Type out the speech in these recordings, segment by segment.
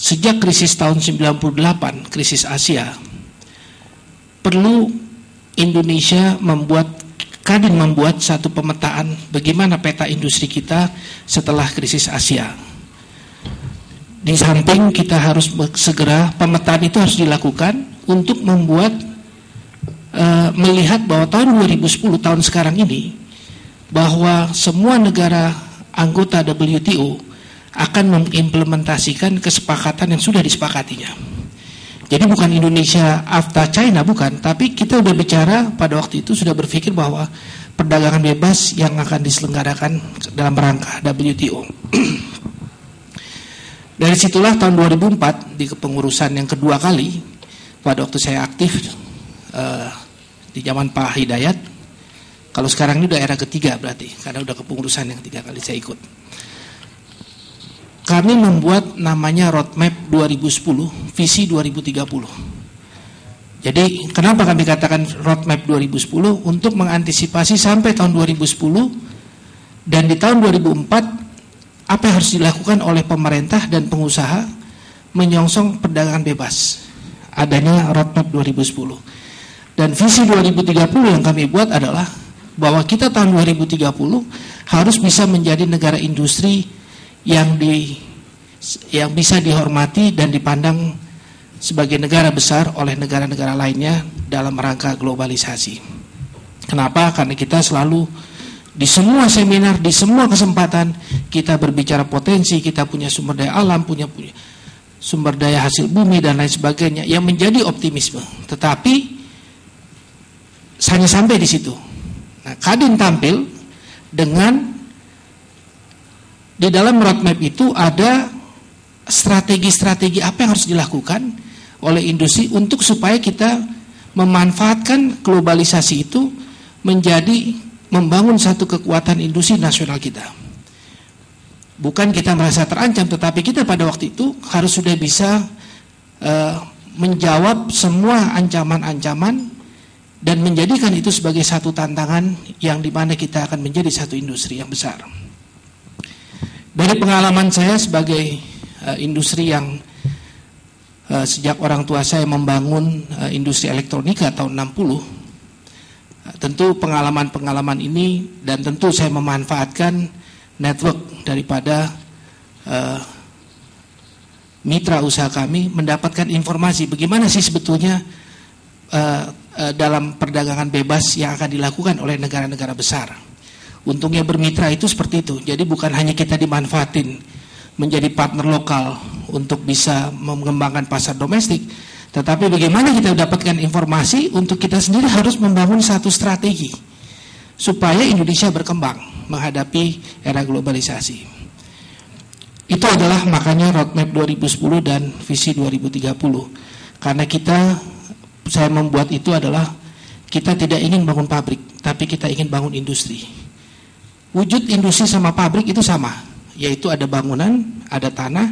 sejak krisis tahun 98, krisis Asia, perlu Indonesia Kadin membuat satu pemetaan bagaimana peta industri kita setelah krisis Asia. Di samping kita harus segera, pemetaan itu harus dilakukan untuk membuat melihat bahwa tahun 2010, tahun sekarang ini, bahwa semua negara anggota WTO akan mengimplementasikan kesepakatan yang sudah disepakatinya. Jadi bukan Indonesia AFTA China, bukan, tapi kita sudah bicara pada waktu itu, sudah berpikir bahwa perdagangan bebas yang akan diselenggarakan dalam rangka WTO. Dari situlah tahun 2004 di kepengurusan yang kedua kali, pada waktu saya aktif di zaman Pak Hidayat. Kalau sekarang ini udah era ketiga berarti, karena udah kepengurusan yang 3 kali saya ikut. Kami membuat namanya Roadmap 2010, Visi 2030. Jadi kenapa kami katakan Roadmap 2010? Untuk mengantisipasi sampai tahun 2010, dan di tahun 2004 apa yang harus dilakukan oleh pemerintah dan pengusaha menyongsong perdagangan bebas. Adanya Roadmap 2010. Dan Visi 2030 yang kami buat adalah bahwa kita tahun 2030 harus bisa menjadi negara industri yang bisa dihormati dan dipandang sebagai negara besar oleh negara-negara lainnya dalam rangka globalisasi. Kenapa? Karena kita selalu di semua seminar, di semua kesempatan kita berbicara potensi, kita punya sumber daya alam, punya sumber daya hasil bumi dan lain sebagainya yang menjadi optimisme. Tetapi hanya sampai di situ. Nah, Kadin tampil dengan di dalam roadmap itu ada strategi-strategi apa yang harus dilakukan oleh industri untuk supaya kita memanfaatkan globalisasi itu menjadi membangun satu kekuatan industri nasional kita. Bukan kita merasa terancam, tetapi kita pada waktu itu harus sudah bisa menjawab semua ancaman-ancaman dan menjadikan itu sebagai satu tantangan yang dimana kita akan menjadi satu industri yang besar. Dari pengalaman saya sebagai industri yang sejak orang tua saya membangun industri elektronika tahun 60, tentu pengalaman-pengalaman ini dan tentu saya memanfaatkan network daripada mitra usaha kami mendapatkan informasi bagaimana sih sebetulnya dalam perdagangan bebas yang akan dilakukan oleh negara-negara besar. Untungnya bermitra itu seperti itu. Jadi bukan hanya kita dimanfaatin menjadi partner lokal untuk bisa mengembangkan pasar domestik, tetapi bagaimana kita dapatkan informasi untuk kita sendiri harus membangun satu strategi supaya Indonesia berkembang menghadapi era globalisasi. Itu adalah makanya Roadmap 2010 dan Visi 2030. Karena saya membuat itu adalah kita tidak ingin bangun pabrik, tapi kita ingin bangun industri. Wujud industri sama pabrik itu sama, yaitu ada bangunan, ada tanah,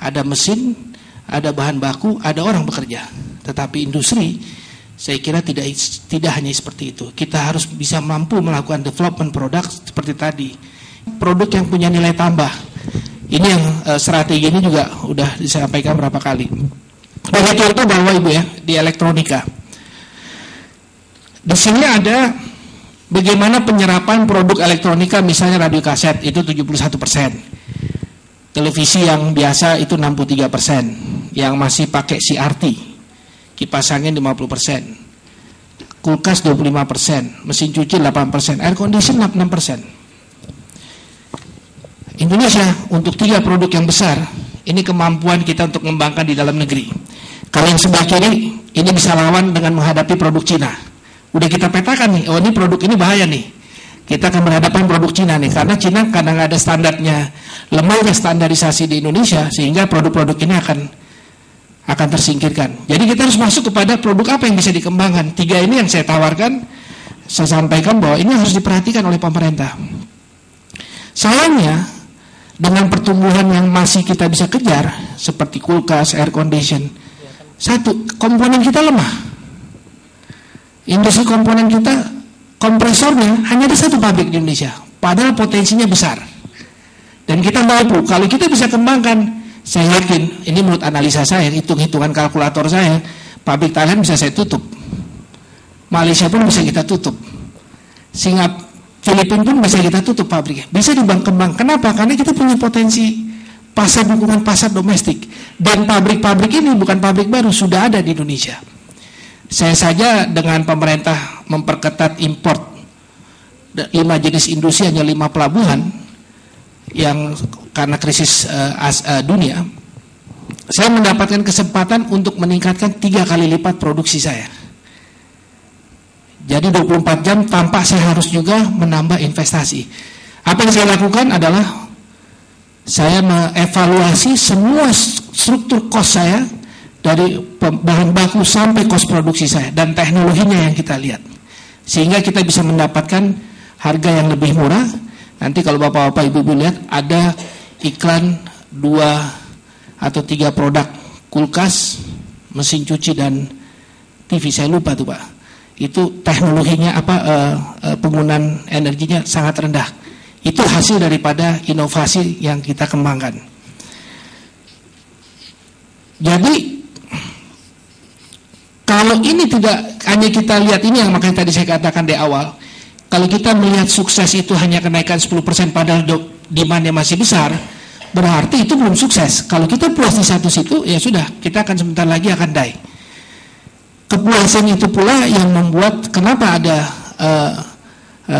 ada mesin, ada bahan baku, ada orang bekerja. Tetapi industri, saya kira tidak hanya seperti itu. Kita harus bisa mampu melakukan development produk seperti tadi. Produk yang punya nilai tambah. Ini yang strategi ini juga udah disampaikan berapa kali. Bagi contoh bahwa Ibu ya, di elektronika. Di sini ada bagaimana penyerapan produk elektronika, misalnya radio kaset itu 71%. Televisi yang biasa itu 63%, yang masih pakai CRT. Kipas angin 50%. Kulkas 25%, mesin cuci 8%, air condition 6%. Indonesia untuk 3 produk yang besar, ini kemampuan kita untuk mengembangkan di dalam negeri. Kalau yang sebelah kiri, ini bisa lawan dengan menghadapi produk Cina. Udah kita petakan nih, oh ini produk ini bahaya nih. Kita akan berhadapan produk Cina nih, karena Cina kadang ada standarnya, lemahnya standarisasi di Indonesia, sehingga produk-produk ini akan tersingkirkan. Jadi kita harus masuk kepada produk apa yang bisa dikembangkan. 3 ini yang saya tawarkan, saya sampaikan bahwa ini harus diperhatikan oleh pemerintah. Sayangnya, dengan pertumbuhan yang masih kita bisa kejar, seperti kulkas, air condition, satu, komponen kita lemah. Industri komponen kita, kompresornya hanya ada 1 pabrik di Indonesia, padahal potensinya besar. Dan kita mampu, kalau kita bisa kembangkan Saya yakin, ini menurut analisa saya, hitung-hitungan kalkulator saya, pabrik Thailand bisa saya tutup, Malaysia pun bisa kita tutup, Singapura, Filipina pun bisa kita tutup pabriknya, bisa dikembang. Kenapa? Karena kita punya potensi pasar, dukungan pasar domestik, dan pabrik-pabrik ini bukan pabrik baru, sudah ada di Indonesia. Saya saja dengan pemerintah memperketat import 5 jenis industri, hanya 5 pelabuhan yang karena krisis dunia, saya mendapatkan kesempatan untuk meningkatkan 3 kali lipat produksi saya. Jadi 24 jam tanpa saya harus juga menambah investasi. Apa yang saya lakukan adalah saya mengevaluasi semua struktur cost saya, dari bahan baku sampai cost produksi saya, dan teknologinya yang kita lihat, sehingga kita bisa mendapatkan harga yang lebih murah. Nanti kalau bapak-bapak ibu-ibu lihat, ada iklan 2 atau 3 produk, kulkas, mesin cuci, dan TV. Saya lupa tuh Pak. Itu teknologinya penggunaan energinya sangat rendah. Itu hasil daripada inovasi yang kita kembangkan. Jadi kalau ini tidak hanya kita lihat ini, yang makanya tadi saya katakan di awal, kalau kita melihat sukses itu hanya kenaikan 10% padahal demandnya masih besar, berarti itu belum sukses. Kalau kita puas di satu situ, ya sudah, kita akan sebentar lagi akan die. Kepuasan itu pula yang membuat kenapa ada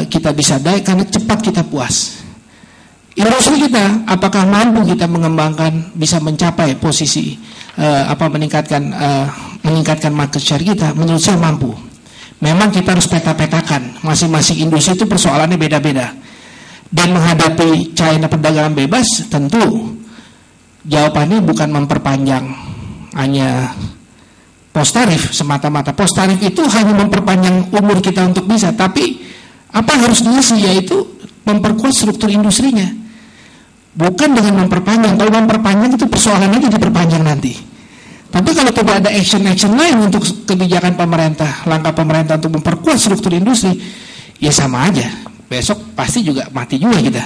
kita bisa die, karena cepat kita puas. Industri kita, apakah mampu kita mengembangkan, bisa mencapai posisi meningkatkan market share kita? Menurut saya mampu. Memang kita harus peta-petakan, masing-masing industri itu persoalannya beda-beda. Dan menghadapi China perdagangan bebas, tentu jawabannya bukan memperpanjang hanya pos tarif semata-mata. Pos tarif itu hanya memperpanjang umur kita untuk bisa, tapi apa yang harus diisi, yaitu memperkuat struktur industrinya. Bukan dengan memperpanjang. Kalau memperpanjang itu persoalannya jadi diperpanjang nanti. Tapi kalau tidak ada action lain untuk kebijakan pemerintah, langkah pemerintah untuk memperkuat struktur industri, ya sama aja. Besok pasti juga mati juga kita.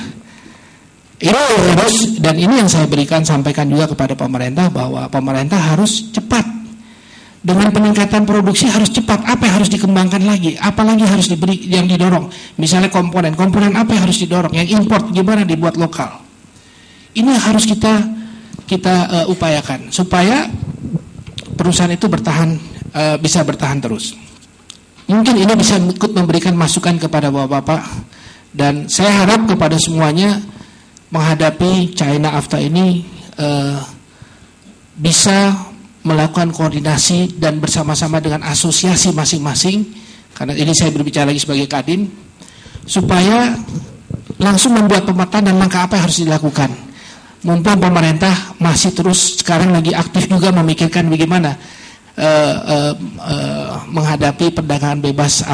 Ini harus, dan ini yang saya sampaikan juga kepada pemerintah, bahwa pemerintah harus cepat. Dengan peningkatan produksi harus cepat. Apa yang harus dikembangkan lagi? Apa lagi harus diberi yang didorong? Misalnya komponen apa yang harus didorong? Yang import gimana dibuat lokal? Ini harus kita upayakan supaya perusahaan itu bisa bertahan terus. Mungkin ini bisa ikut memberikan masukan kepada bapak-bapak, dan saya harap kepada semuanya menghadapi China AFTA ini bisa melakukan koordinasi dan bersama-sama dengan asosiasi masing-masing, karena ini saya berbicara lagi sebagai Kadin, supaya langsung membuat pemetaan dan langkah apa yang harus dilakukan. Mumpung pemerintah masih terus sekarang lagi aktif juga memikirkan bagaimana menghadapi perdagangan bebas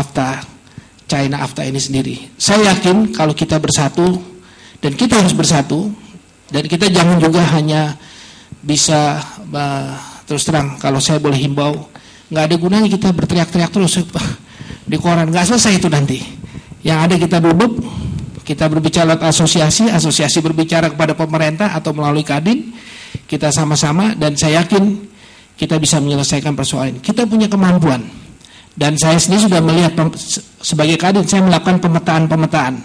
China AFTA ini sendiri. Saya yakin kalau kita bersatu, dan kita harus bersatu, dan kita jangan juga hanya bisa terus terang, kalau saya boleh himbau, nggak ada gunanya kita berteriak-teriak terus di koran, nggak selesai itu nanti. Yang ada kita duduk, kita berbicara asosiasi berbicara kepada pemerintah atau melalui Kadin, kita sama-sama, dan saya yakin kita bisa menyelesaikan persoalan ini. Kita punya kemampuan, dan saya sendiri sudah melihat sebagai Kadin, saya melakukan pemetaan.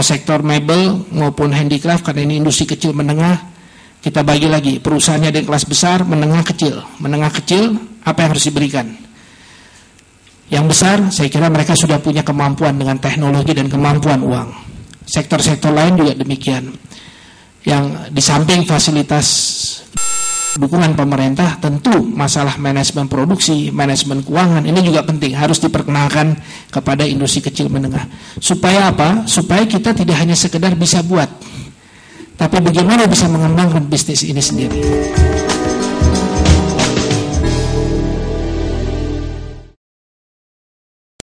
Sektor mebel maupun handicraft, karena ini industri kecil menengah, kita bagi lagi perusahaannya ada yang kelas besar, menengah kecil, apa yang harus diberikan. Yang besar, saya kira mereka sudah punya kemampuan dengan teknologi dan kemampuan uang. Sektor-sektor lain juga demikian. Yang di samping fasilitas dukungan pemerintah, tentu masalah manajemen produksi, manajemen keuangan, ini juga penting, harus diperkenalkan kepada industri kecil menengah. Supaya apa? Supaya kita tidak hanya sekedar bisa buat, tapi bagaimana bisa mengembangkan bisnis ini sendiri.